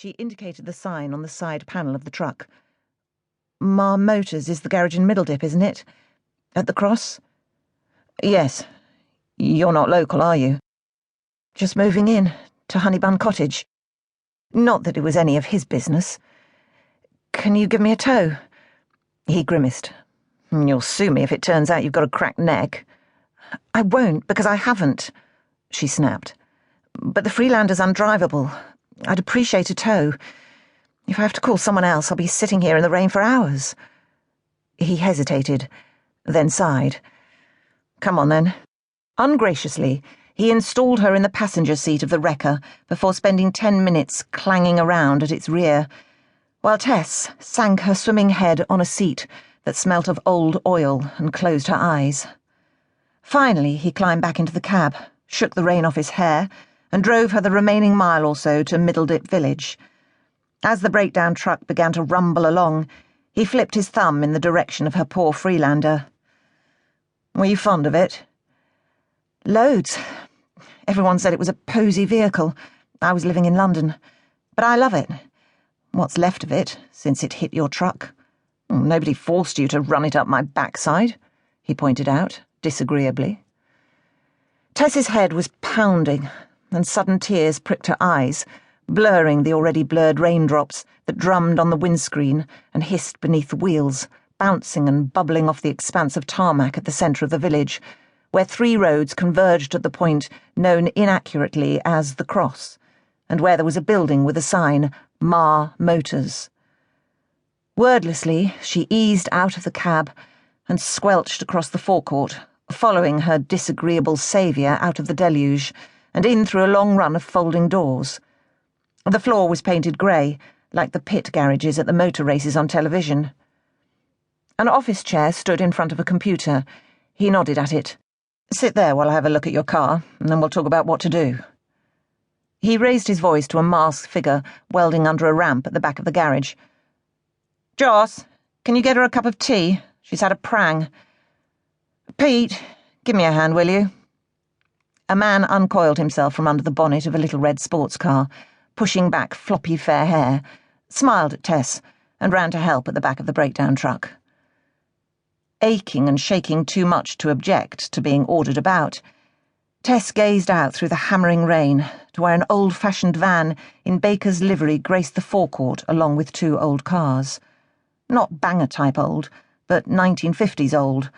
She indicated the sign on the side panel of the truck. Mar Motors is the garage in Middledip, isn't it? At the cross? Yes. You're not local, are you? Just moving in, to Honeybun Cottage. Not that it was any of his business. Can you give me a tow? He grimaced. You'll sue me if it turns out you've got a cracked neck. I won't, because I haven't, she snapped. But the Freelander's undrivable. I'd appreciate a tow. If I have to call someone else, I'll be sitting here in the rain for hours. He hesitated, then sighed. Come on, then. Ungraciously, he installed her in the passenger seat of the wrecker before spending 10 minutes clanging around at its rear, while Tess sank her swimming head on a seat that smelt of old oil and closed her eyes. Finally, he climbed back into the cab, shook the rain off his hair, and drove her the remaining mile or so to Middledip village. As the breakdown truck began to rumble along, he flipped his thumb in the direction of her poor Freelander. Were you fond of it? Loads. Everyone said it was a posy vehicle. I was living in London. But I love it. What's left of it, since it hit your truck. Nobody forced you to run it up my backside, he pointed out, disagreeably. Tess's head was pounding, and sudden tears pricked her eyes, blurring the already blurred raindrops that drummed on the windscreen and hissed beneath the wheels, bouncing and bubbling off the expanse of tarmac at the centre of the village, where 3 roads converged at the point known inaccurately as the Cross, and where there was a building with a sign, Mar Motors. Wordlessly, she eased out of the cab and squelched across the forecourt, following her disagreeable saviour out of the deluge and in through a long run of folding doors. The floor was painted grey, like the pit garages at the motor races on television. An office chair stood in front of a computer. He nodded at it. Sit there while I have a look at your car, and then we'll talk about what to do. He raised his voice to a masked figure welding under a ramp at the back of the garage. Joss, can you get her a cup of tea? She's had a prang. Pete, give me a hand, will you? A man uncoiled himself from under the bonnet of a little red sports car, pushing back floppy fair hair, smiled at Tess, and ran to help at the back of the breakdown truck. Aching and shaking too much to object to being ordered about, Tess gazed out through the hammering rain to where an old-fashioned van in Baker's livery graced the forecourt along with 2 old cars. Not banger-type old, but 1950s old,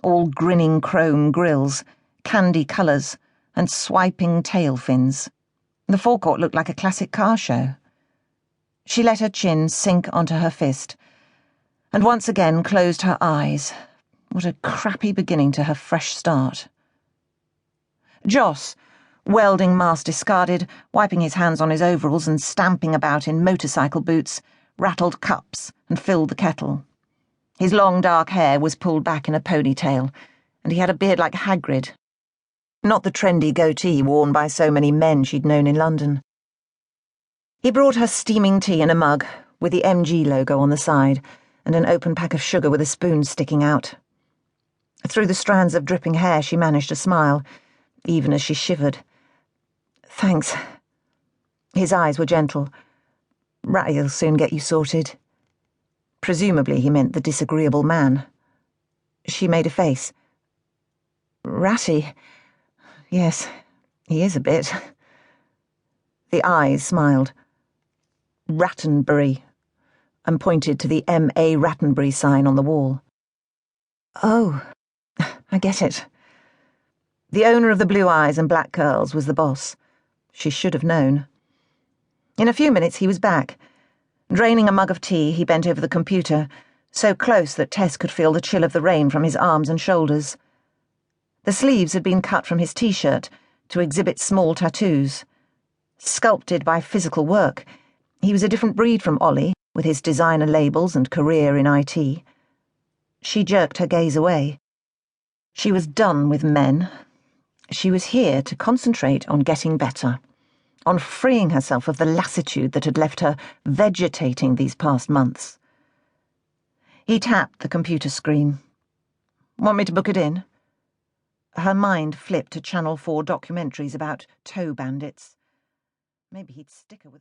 all grinning chrome grills, candy colours, and swiping tail fins. The forecourt looked like a classic car show. She let her chin sink onto her fist, and once again closed her eyes. What a crappy beginning to her fresh start. Joss, welding mask discarded, wiping his hands on his overalls and stamping about in motorcycle boots, rattled cups and filled the kettle. His long dark hair was pulled back in a ponytail, and he had a beard like Hagrid. Not the trendy goatee worn by so many men she'd known in London. He brought her steaming tea in a mug, with the MG logo on the side, and an open pack of sugar with a spoon sticking out. Through the strands of dripping hair she managed to smile, even as she shivered. Thanks. His eyes were gentle. Ratty'll soon get you sorted. Presumably he meant the disagreeable man. She made a face. Ratty? Yes, he is a bit. The eyes smiled. Rattenbury, and pointed to the M.A. Rattenbury sign on the wall. Oh, I get it. The owner of the blue eyes and black curls was the boss. She should have known. In a few minutes he was back. Draining a mug of tea, he bent over the computer, so close that Tess could feel the chill of the rain from his arms and shoulders. The sleeves had been cut from his t-shirt to exhibit small tattoos. Sculpted by physical work, he was a different breed from Ollie, with his designer labels and career in IT. She jerked her gaze away. She was done with men. She was here to concentrate on getting better, on freeing herself of the lassitude that had left her vegetating these past months. He tapped the computer screen. Want me to book it in? Her mind flipped to Channel 4 documentaries about tow bandits. Maybe he'd stick her with a